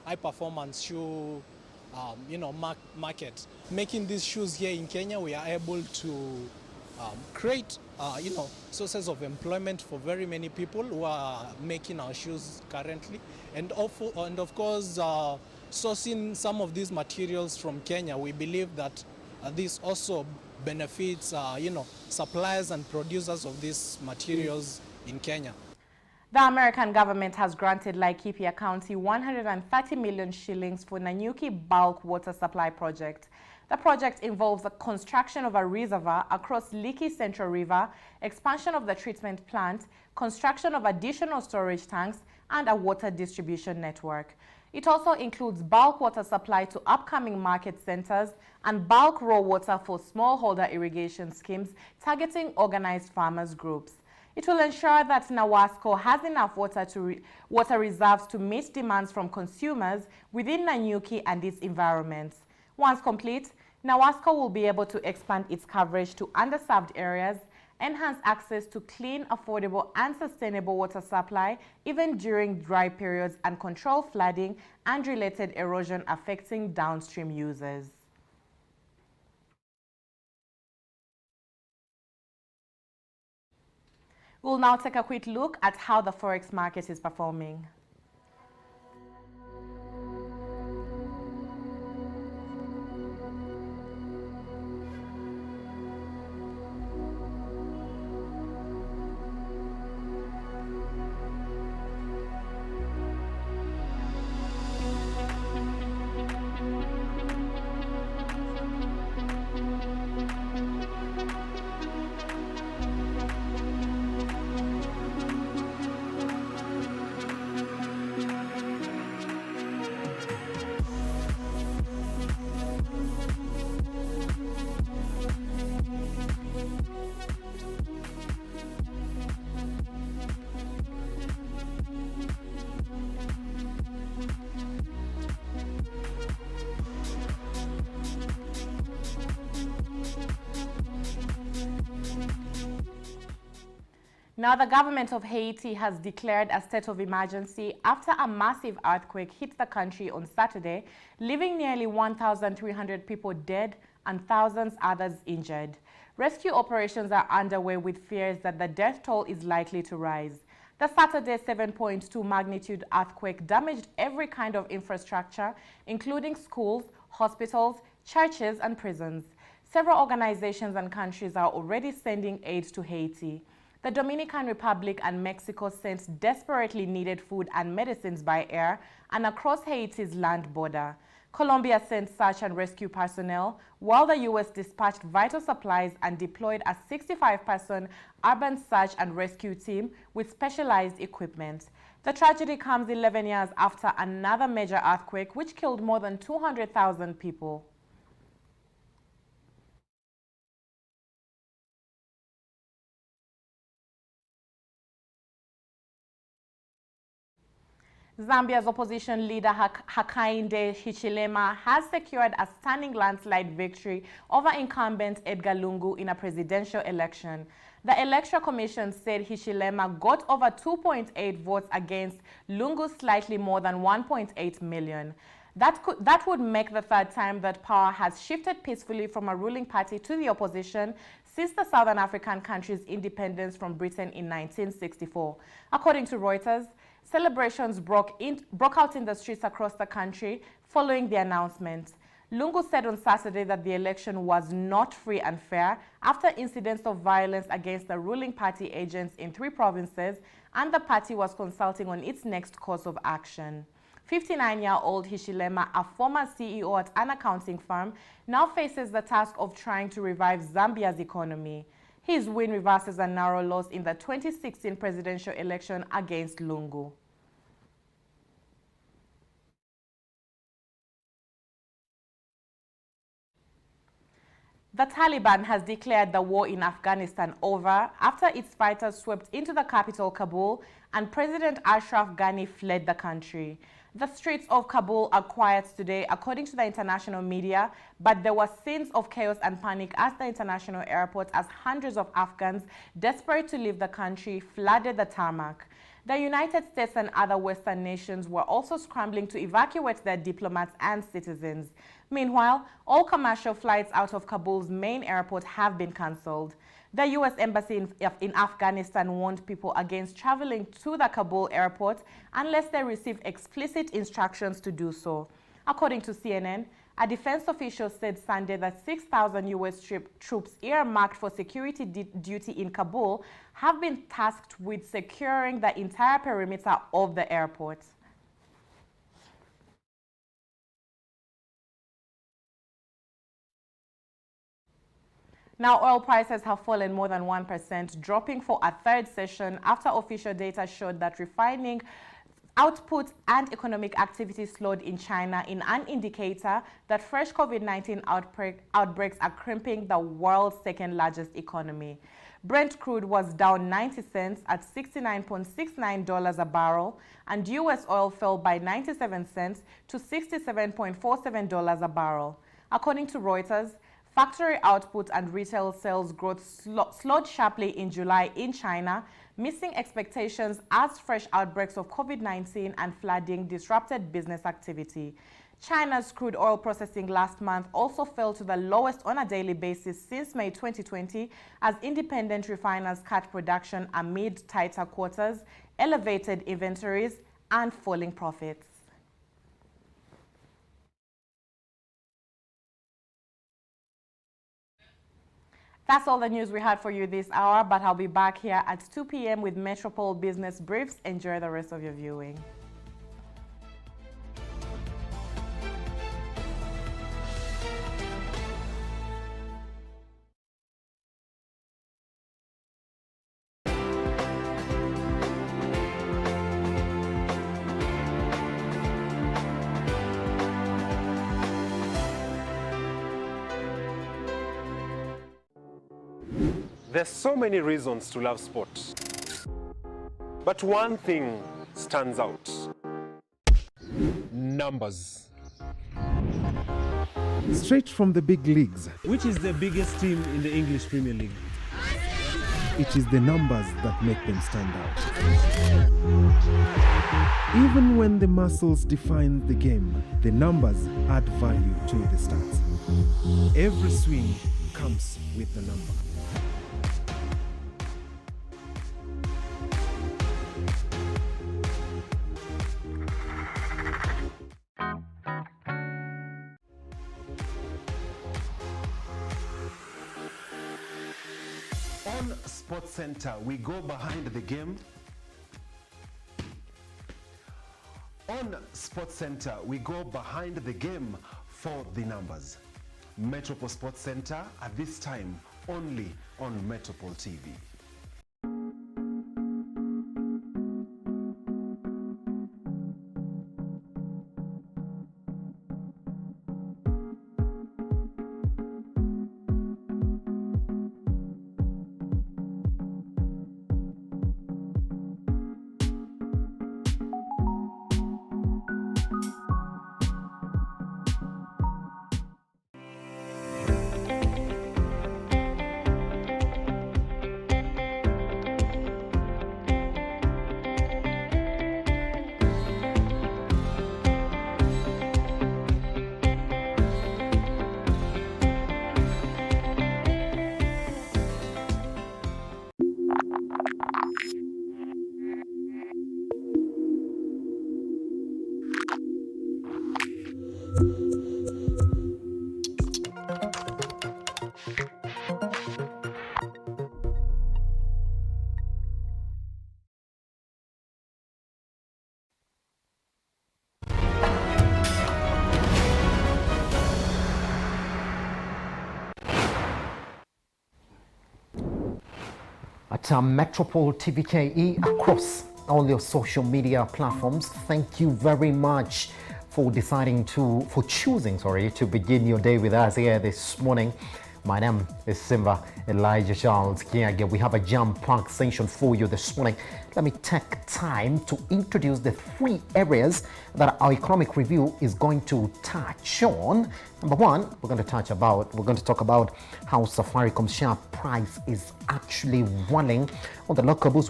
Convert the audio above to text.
high-performance shoe market. Making these shoes here in Kenya, we are able to create sources of employment for very many people who are making our shoes currently, and of course sourcing some of these materials from Kenya. We believe that this also benefits suppliers and producers of these materials in Kenya. The American government has granted Laikipia County 130 million shillings for Nanyuki bulk water supply project. The project involves the construction of a reservoir across Liki Central River, expansion of the treatment plant, construction of additional storage tanks, and a water distribution network. It also includes bulk water supply to upcoming market centers and bulk raw water for smallholder irrigation schemes targeting organized farmers groups. It will ensure that Nawasco has enough water reserves to meet demands from consumers within Nanyuki and its environments. Once complete, Nawasco will be able to expand its coverage to underserved areas, enhance access to clean, affordable, and sustainable water supply even during dry periods, and control flooding and related erosion affecting downstream users. We'll now take a quick look at how the forex market is performing. Now, the government of Haiti has declared a state of emergency after a massive earthquake hit the country on Saturday, leaving nearly 1,300 people dead and thousands others injured. Rescue operations are underway with fears that the death toll is likely to rise. The Saturday 7.2 magnitude earthquake damaged every kind of infrastructure, including schools, hospitals, churches, and prisons. Several organizations and countries are already sending aid to Haiti. The Dominican Republic and Mexico sent desperately needed food and medicines by air and across Haiti's land border. Colombia sent search and rescue personnel, while the U.S. dispatched vital supplies and deployed a 65-person urban search and rescue team with specialized equipment. The tragedy comes 11 years after another major earthquake which killed more than 200,000 people. Zambia's opposition leader Hakainde Hichilema has secured a stunning landslide victory over incumbent Edgar Lungu in a presidential election. The Electoral Commission said Hichilema got over 2.8 votes against Lungu's slightly more than 1.8 million. That would make the third time that power has shifted peacefully from a ruling party to the opposition since the Southern African country's independence from Britain in 1964. According to Reuters, celebrations broke out in the streets across the country following the announcement. Lungu said on Saturday that the election was not free and fair after incidents of violence against the ruling party agents in 3 provinces, and the party was consulting on its next course of action. 59-year-old Hichilema, a former CEO at an accounting firm, now faces the task of trying to revive Zambia's economy. His win reverses a narrow loss in the 2016 presidential election against Lungu. The Taliban has declared the war in Afghanistan over after its fighters swept into the capital, Kabul, and President Ashraf Ghani fled the country. The streets of Kabul are quiet today, according to the international media, but there were scenes of chaos and panic at the international airport as hundreds of Afghans, desperate to leave the country, flooded the tarmac. The United States and other Western nations were also scrambling to evacuate their diplomats and citizens. Meanwhile, all commercial flights out of Kabul's main airport have been cancelled. The U.S. Embassy in Afghanistan warned people against traveling to the Kabul airport unless they received explicit instructions to do so. According to CNN, a defense official said Sunday that 6,000 U.S. troops earmarked for security duty in Kabul have been tasked with securing the entire perimeter of the airport. Now, oil prices have fallen more than 1%, dropping for a third session after official data showed that refining output and economic activity slowed in China, in an indicator that fresh COVID-19 outbreaks are crimping the world's second-largest economy. Brent crude was down 90 cents at $69.69 a barrel, and U.S. oil fell by 97 cents to $67.47 a barrel. According to Reuters, factory output and retail sales growth slowed sharply in July in China, missing expectations as fresh outbreaks of COVID-19 and flooding disrupted business activity. China's crude oil processing last month also fell to the lowest on a daily basis since May 2020 as independent refiners cut production amid tighter quotas, elevated inventories, and falling profits. That's all the news we had for you this hour, but I'll be back here at 2 p.m. with Metropol Business Briefs. Enjoy the rest of your viewing. There's so many reasons to love sport, but one thing stands out. Numbers. Straight from the big leagues, Which is the biggest team in the English Premier League? it is the numbers that make them stand out. Even when the muscles define the game, the numbers add value to the stats. Every swing comes with the number. On Sports Center, we go behind the game. On Sports Center, we go behind the game for the numbers. Metropol Sports Center at this time only on Metropol TV. At Metropol TVKE across all your social media platforms. Thank you very much for choosing to begin your day with us here this morning. My name is Simba Elijah Charles Kiage. We have a jam-packed session for you this morning. Let me take time to introduce the three areas that our economic review is going to touch on. Number one, we're going to talk about how Safaricom's share price is actually running on the local boost.